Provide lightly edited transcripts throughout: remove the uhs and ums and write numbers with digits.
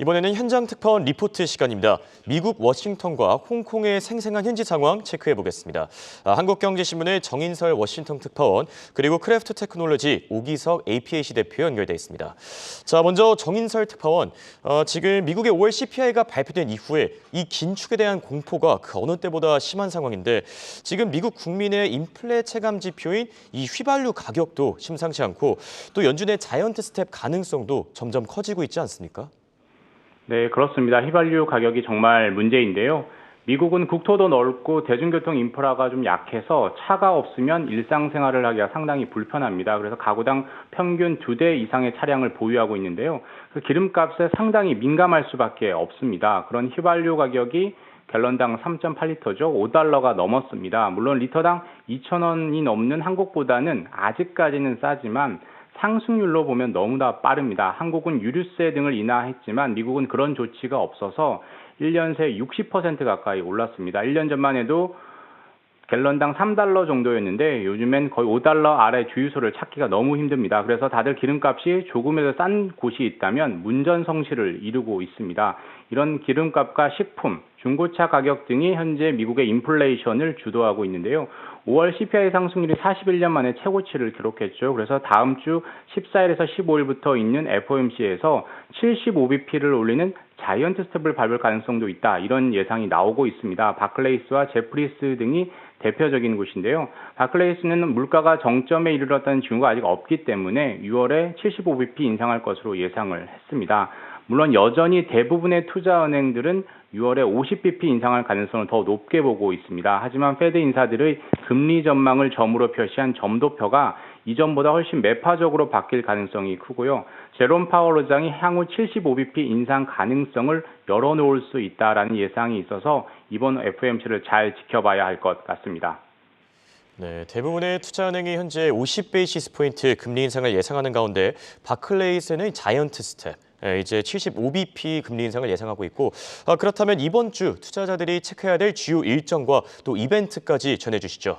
이번에는 현장 특파원 리포트 시간입니다. 미국 워싱턴과 홍콩의 생생한 현지 상황 체크해 보겠습니다. 한국경제신문의 정인설 워싱턴 특파원, 그리고 크래프트 테크놀로지 오기석 APAC 대표 연결돼 있습니다. 자, 먼저 정인설 특파원, 지금 미국의 5월 CPI가 발표된 이후에 이 긴축에 대한 공포가 그 어느 때보다 심한 상황인데, 지금 미국 국민의 인플레 체감 지표인 이 휘발유 가격도 심상치 않고, 또 연준의 자이언트 스텝 가능성도 점점 커지고 있지 않습니까? 네, 그렇습니다. 휘발유 가격이 정말 문제인데요. 미국은 국토도 넓고 대중교통 인프라가 좀 약해서 차가 없으면 일상생활을 하기가 상당히 불편합니다. 그래서 가구당 평균 2대 이상의 차량을 보유하고 있는데요. 그 기름값에 상당히 민감할 수밖에 없습니다. 그런 휘발유 가격이 갤런당 3.8리터죠. 5달러가 넘었습니다. 물론 리터당 2,000원이 넘는 한국보다는 아직까지는 싸지만 상승률로 보면 너무나 빠릅니다. 한국은 유류세 등을 인하했지만 미국은 그런 조치가 없어서 1년 새 60% 가까이 올랐습니다. 1년 전만 해도 갤런당 3달러 정도였는데 요즘엔 거의 5달러 아래 주유소를 찾기가 너무 힘듭니다. 그래서 다들 기름값이 조금이라도 싼 곳이 있다면 문전성시를 이루고 있습니다. 이런 기름값과 식품, 중고차 가격 등이 현재 미국의 인플레이션을 주도하고 있는데요. 5월 CPI 상승률이 41년 만에 최고치를 기록했죠. 그래서 다음 주 14일에서 15일부터 있는 FOMC에서 75bp를 올리는 자이언트 스텝을 밟을 가능성도 있다. 이런 예상이 나오고 있습니다. 바클레이스와 제프리스 등이 대표적인 곳인데요. 바클레이스는 물가가 정점에 이르렀다는 징후가 아직 없기 때문에 6월에 75bp 인상할 것으로 예상을 했습니다. 물론 여전히 대부분의 투자은행들은 6월에 50bp 인상할 가능성을 더 높게 보고 있습니다. 하지만 페드 인사들의 금리 전망을 점으로 표시한 점도표가 이전보다 훨씬 매파적으로 바뀔 가능성이 크고요. 제롬 파월 의장이 향후 75bp 인상 가능성을 열어놓을 수 있다라는 예상이 있어서 이번 FOMC를 잘 지켜봐야 할 것 같습니다. 네, 대부분의 투자은행이 현재 50베이시스 포인트 금리 인상을 예상하는 가운데 바클레이스는 자이언트 스텝, 이제 75bp 금리 인상을 예상하고 있고, 그렇다면 이번 주 투자자들이 체크해야 될 주요 일정과 또 이벤트까지 전해주시죠.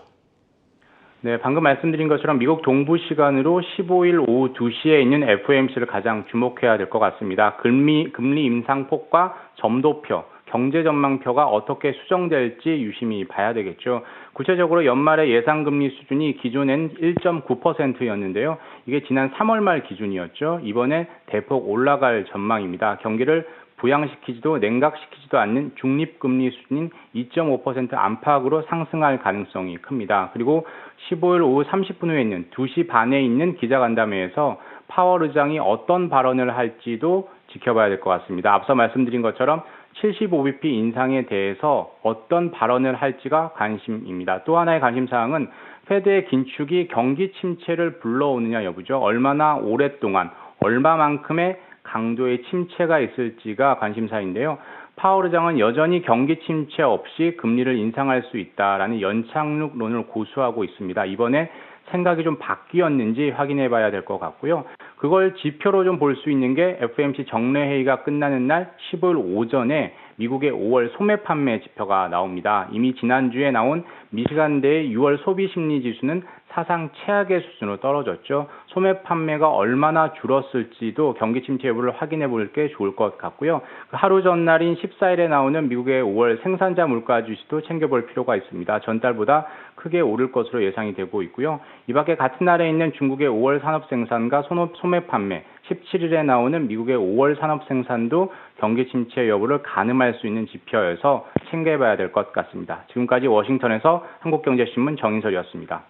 네, 방금 말씀드린 것처럼 미국 동부 시간으로 15일 오후 2시에 있는 FOMC를 가장 주목해야 될 것 같습니다. 금리 인상폭과 점도표, 경제 전망표가 어떻게 수정될지 유심히 봐야 되겠죠. 구체적으로 연말의 예상금리 수준이 기존엔 1.9%였는데요. 이게 지난 3월 말 기준이었죠. 이번에 대폭 올라갈 전망입니다. 경기를 부양시키지도 냉각시키지도 않는 중립금리 수준인 2.5% 안팎으로 상승할 가능성이 큽니다. 그리고 15일 오후 30분 후에 있는 2시 반에 있는 기자간담회에서 파월 의장이 어떤 발언을 할지도 지켜봐야 될 것 같습니다. 앞서 말씀드린 것처럼 75bp 인상에 대해서 어떤 발언을 할지가 관심입니다. 또 하나의 관심사항은 페드의 긴축이 경기 침체를 불러오느냐 여부죠. 얼마나 오랫동안, 얼마만큼의 강도의 침체가 있을지가 관심사인데요. 파월 의장은 여전히 경기 침체 없이 금리를 인상할 수 있다라는 연착륙론을 고수하고 있습니다. 이번에 생각이 좀 바뀌었는지 확인해 봐야 될 것 같고요. 그걸 지표로 좀 볼 수 있는 게 FOMC 정례회의가 끝나는 날 15일 오전에 미국의 5월 소매 판매 지표가 나옵니다. 이미 지난주에 나온 미시간대의 6월 소비 심리 지수는 사상 최악의 수준으로 떨어졌죠. 소매 판매가 얼마나 줄었을지도 경기 침체 여부를 확인해 볼 게 좋을 것 같고요. 하루 전날인 14일에 나오는 미국의 5월 생산자 물가 지수도 챙겨볼 필요가 있습니다. 전달보다 크게 오를 것으로 예상이 되고 있고요. 이 밖에 같은 날에 있는 중국의 5월 산업 생산과 소매 판매, 17일에 나오는 미국의 5월 산업 생산도 경기 침체 여부를 가늠할 수 있는 지표여서 챙겨봐야 될 것 같습니다. 지금까지 워싱턴에서 한국경제신문 정인설이었습니다.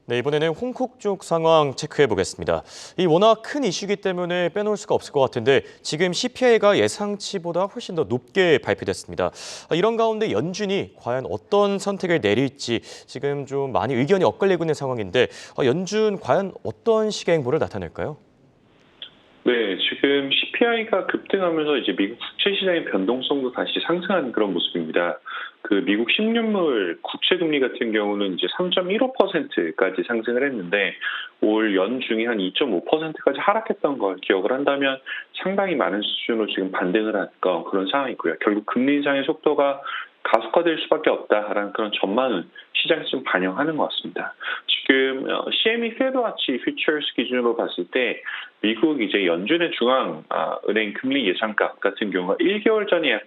네, 이번에는 홍콩 쪽 상황 체크해 보겠습니다. 이 워낙 큰 이슈이기 때문에 빼놓을 수가 없을 것 같은데, 지금 CPI가 예상치보다 훨씬 더 높게 발표됐습니다. 이런 가운데 연준이 과연 어떤 선택을 내릴지 지금 좀 많이 의견이 엇갈리고 있는 상황인데, 연준 과연 어떤 식의 행보를 나타낼까요? 네, 지금 CPI가 급등하면서 이제 미국 국채 시장의 변동성도 다시 상승한 그런 모습입니다. 그 미국 10년물 국채 금리 같은 경우는 이제 3.15%까지 상승을 했는데 올 연중에 한 2.5%까지 하락했던 걸 기억을 한다면 상당히 많은 수준으로 지금 반등을 한 그런 상황이고요. 결국 금리 인상의 속도가 가속화될 수밖에 없다라는 그런 전망을 시장에서 좀 반영하는 것 같습니다. 지금 CME 페드와치 퓨처스 기준으로 봤을 때 미국 이제 연준의 중앙은행 금리 예상값 같은 경우가 1개월 전에 약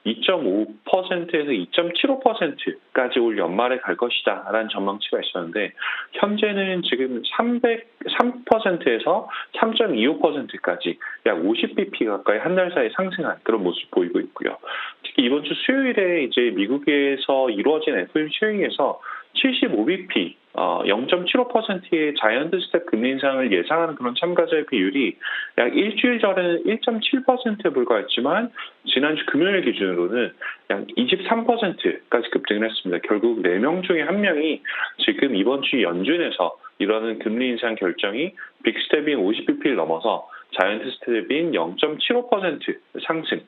2.5%에서 2.75%까지 올 연말에 갈 것이다 라는 전망치가 있었는데 현재는 지금 3%에서 3.25%까지 약 50bp 가까이 한 달 사이 상승한 그런 모습을 보이고 있고요. 특히 이번 주 수요일에 이제 미국에서 이루어진 FOMC 회의에서 75bp 0.75%의 자이언트 스텝 금리 인상을 예상하는 그런 참가자의 비율이 약 일주일 전에는 1.7%에 불과했지만 지난주 금요일 기준으로는 약 23%까지 급등을 했습니다. 결국 4명 중에 1명이 지금 이번 주 연준에서 이러는 금리 인상 결정이 빅 스텝인 50bp를 넘어서 자이언트 스텝인 0.75% 상승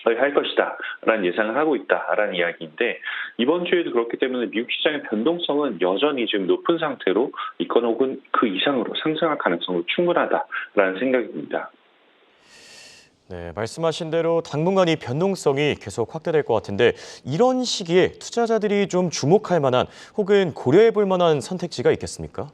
할 것이다 라는 예상을 하고 있다라는 이야기인데 이번 주에도 그렇기 때문에 미국 시장의 변동성은 여전히 지금 높은 상태로 있거나 혹은 그 이상으로 상승할 가능성도 충분하다라는 생각입니다. 네, 말씀하신 대로 당분간 이 변동성이 계속 확대될 것 같은데 이런 시기에 투자자들이 좀 주목할 만한 혹은 고려해 볼 만한 선택지가 있겠습니까?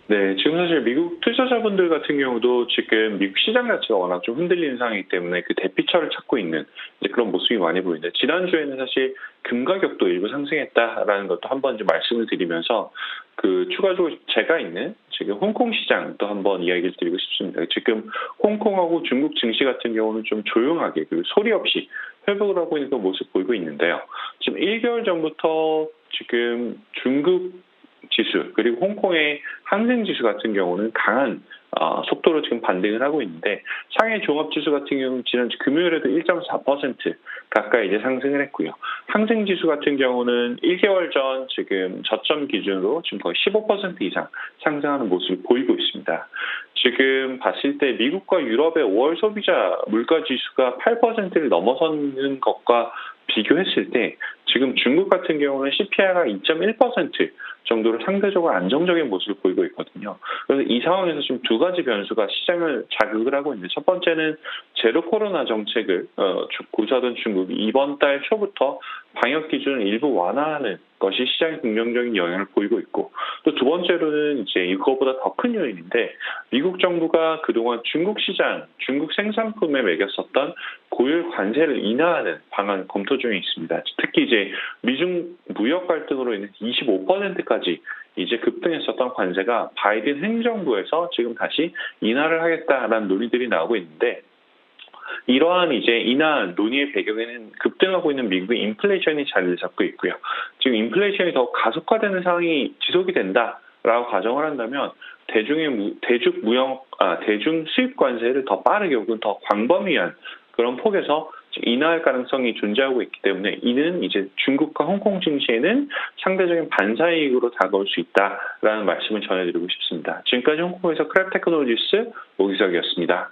네, 지금 사실 미국 투자자분들 같은 경우도 지금 미국 시장 자체가 워낙 좀 흔들리는 상황이기 때문에 그 대피처를 찾고 있는 이제 그런 모습이 많이 보이는데 지난주에는 사실 금 가격도 일부 상승했다라는 것도 한번 좀 말씀을 드리면서 그 추가적으로 제가 있는 지금 홍콩 시장도 한번 이야기를 드리고 싶습니다. 지금 홍콩하고 중국 증시 같은 경우는 좀 조용하게 그리고 소리 없이 회복을 하고 있는 그런 모습 보이고 있는데요. 지금 1개월 전부터 지금 중국 지수 그리고 홍콩의 항생 지수 같은 경우는 강한 속도로 지금 반등을 하고 있는데 상해 종합 지수 같은 경우는 지난주 금요일에도 1.4% 가까이 이제 상승을 했고요. 항생 지수 같은 경우는 1개월 전 지금 저점 기준으로 지금 거의 15% 이상 상승하는 모습을 보이고 있습니다. 지금 봤을 때 미국과 유럽의 5월 소비자 물가 지수가 8%를 넘어서는 것과 비교했을 때 지금 중국 같은 경우는 CPI가 2.1% 정도로 상대적으로 안정적인 모습을 보이고 있거든요. 그래서 이 상황에서 지금 두 가지 변수가 시장을 자극을 하고 있는데 첫 번째는 제로 코로나 정책을 고수하던 중국이 이번 달 초부터 방역 기준을 일부 완화하는 것이 시장에 긍정적인 영향을 보이고 있고 또 두 번째로는 이제 이거보다 더 큰 요인인데 미국 정부가 그동안 중국 시장, 중국 생산품에 매겼었던 고율 관세를 인하하는 방안 검토 중에 있습니다. 특히 이제 미중 무역 갈등으로 인해 25%까지 이제 급등했었던 관세가 바이든 행정부에서 지금 다시 인하를 하겠다라는 논의들이 나오고 있는데 이러한 이제 인하 논의의 배경에는 급등하고 있는 미국의 인플레이션이 자리를 잡고 있고요. 지금 인플레이션이 더 가속화되는 상황이 지속이 된다라고 가정을 한다면 대중 수입 관세를 더 빠르게 혹은 더 광범위한 그런 폭에서 인하할 가능성이 존재하고 있기 때문에 이는 이제 중국과 홍콩 증시에는 상대적인 반사이익으로 다가올 수 있다라는 말씀을 전해드리고 싶습니다. 지금까지 홍콩에서 크랩테크놀로지스 오기석이었습니다.